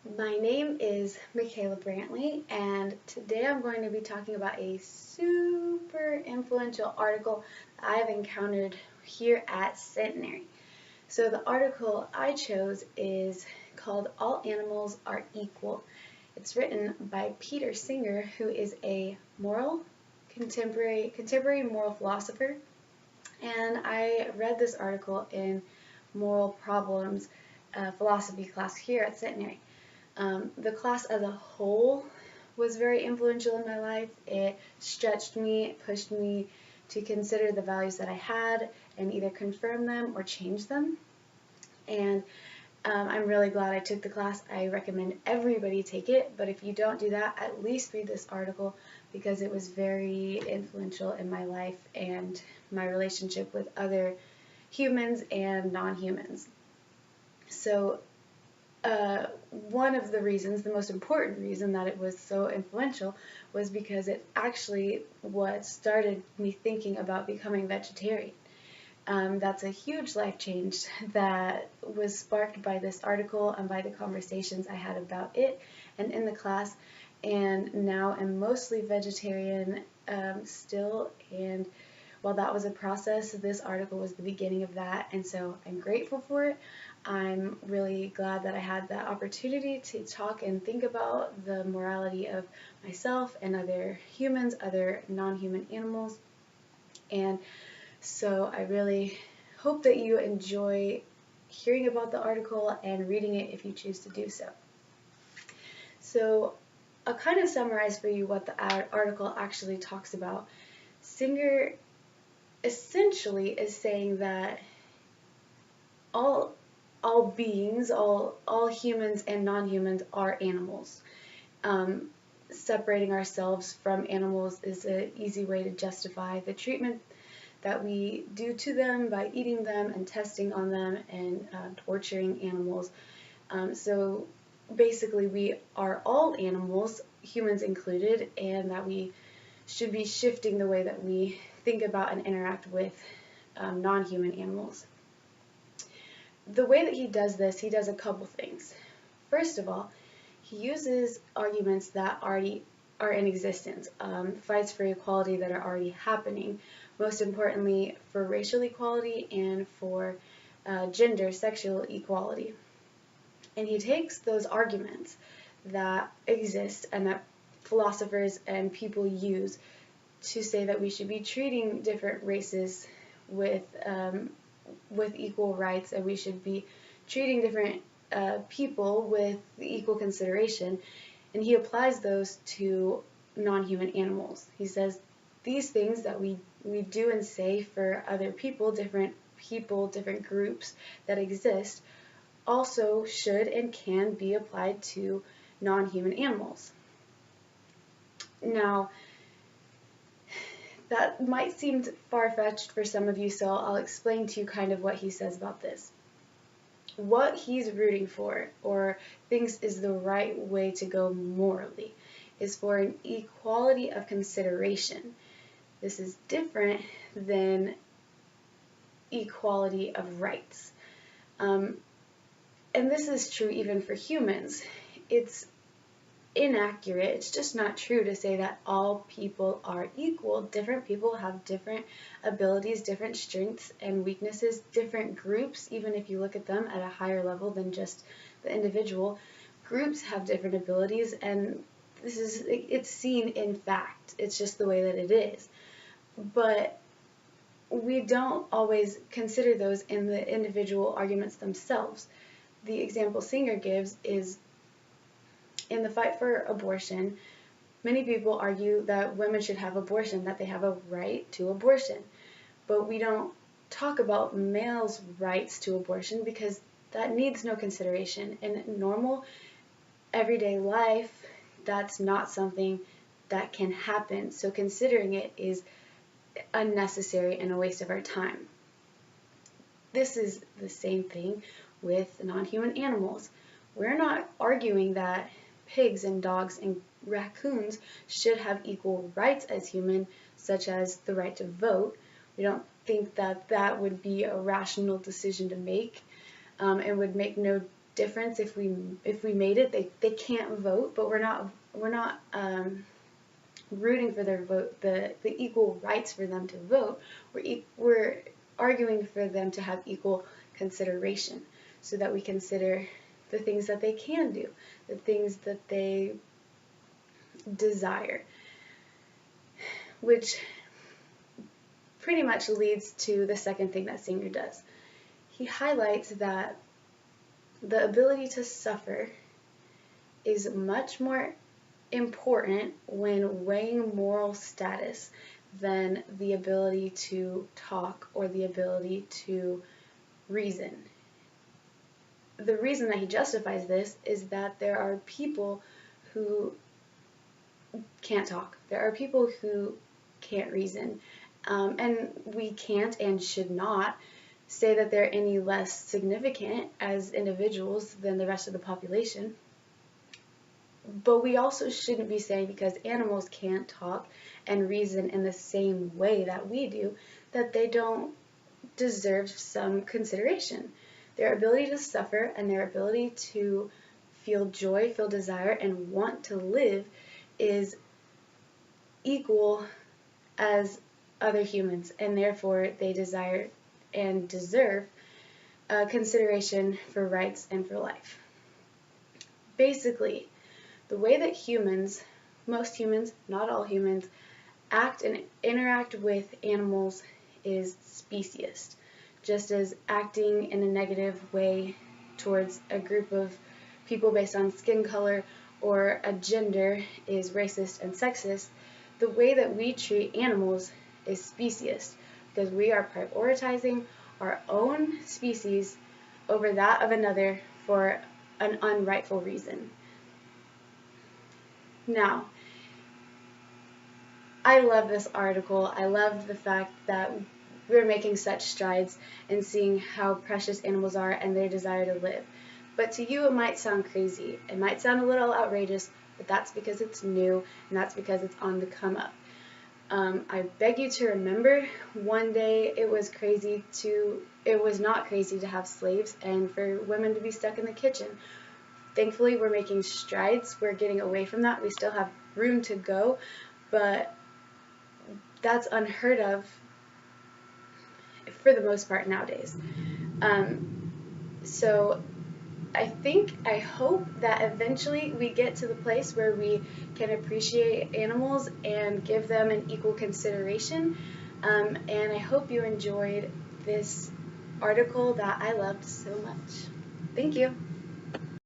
My name is Michaela Brantley, and today I'm going to be talking about a super influential article that I have encountered here at Centenary. So, the article I chose is called All Animals Are Equal. It's written by Peter Singer, who is a contemporary moral philosopher, and I read this article in Moral Problems philosophy class here at Centenary. The class as a whole was very influential in my life. It stretched me, it pushed me to consider the values that I had and either confirm them or change them. And I'm really glad I took the class. I recommend everybody take it, but if you don't do that, at least read this article because it was very influential in my life and my relationship with other humans and non-humans. So one of the reasons, the most important reason that it was so influential was because it actually what started me thinking about becoming vegetarian. That's a huge life change that was sparked by this article and by the conversations I had about it and in the class. And now I'm mostly vegetarian still. And while that was a process, this article was the beginning of that. And so I'm grateful for it. I'm really glad that I had that opportunity to talk and think about the morality of myself and other humans, other non-human animals. And so I really hope that you enjoy hearing about the article and reading it if you choose to do so. So I'll kind of summarize for you what the article actually talks about. Singer essentially is saying that all beings, all humans and non-humans are animals. Separating ourselves from animals is an easy way to justify the treatment that we do to them by eating them and testing on them and torturing animals. So basically we are all animals, humans included, and that we should be shifting the way that we think about and interact with non-human animals. The way that he does this, he does a couple things. First of all, he uses arguments that already are in existence, fights for equality that are already happening, most importantly for racial equality and for gender, sexual equality. And he takes those arguments that exist and that philosophers and people use to say that we should be treating different races with equal rights, and we should be treating different people with equal consideration, and he applies those to non-human animals. He says these things that we do and say for other people, different groups that exist, also should and can be applied to non-human animals. Now, that might seem far-fetched for some of you, so I'll explain to you kind of what he says about this. What he's rooting for, or thinks is the right way to go morally, is for an equality of consideration. This is different than equality of rights. And this is true even for humans. It's inaccurate. It's just not true to say that all people are equal. Different people have different abilities, different strengths and weaknesses, different groups, even if you look at them at a higher level than just the individual. Groups have different abilities, and it's seen in fact. It's just the way that it is. But we don't always consider those in the individual arguments themselves. The example Singer gives is in the fight for abortion. Many people argue that women should have abortion, that they have a right to abortion. But we don't talk about males' rights to abortion because that needs no consideration. In normal, everyday life, that's not something that can happen. So considering it is unnecessary and a waste of our time. This is the same thing with non-human animals. We're not arguing that pigs and dogs and raccoons should have equal rights as humans, such as the right to vote. We don't think that that would be a rational decision to make. It would make no difference if we made it. They can't vote, but we're not rooting for their vote, the equal rights for them to vote. We're arguing for them to have equal consideration, so that we consider the things that they can do, the things that they desire, which pretty much leads to the second thing that Singer does. He highlights that the ability to suffer is much more important when weighing moral status than the ability to talk or the ability to reason. The reason that he justifies this is that there are people who can't talk. There are people who can't reason. And we can't and should not say that they're any less significant as individuals than the rest of the population. But we also shouldn't be saying because animals can't talk and reason in the same way that we do, that they don't deserve some consideration. Their ability to suffer and their ability to feel joy, feel desire, and want to live is equal as other humans, and therefore they desire and deserve consideration for rights and for life. Basically, the way that humans, most humans, not all humans, act and interact with animals is speciest, just as acting in a negative way towards a group of people based on skin color or a gender is racist and sexist. The way that we treat animals is speciest, because we are prioritizing our own species over that of another for an unrightful reason. Now, I love this article. I love the fact that we're making such strides in seeing how precious animals are and their desire to live. But to you, it might sound crazy. It might sound a little outrageous, but that's because it's new, and that's because it's on the come up. I beg you to remember, one day it was not crazy to have slaves and for women to be stuck in the kitchen. Thankfully, we're making strides. We're getting away from that. We still have room to go, but that's unheard of for the most part nowadays. So I hope that eventually we get to the place where we can appreciate animals and give them an equal consideration. And I hope you enjoyed this article that I loved so much. Thank you.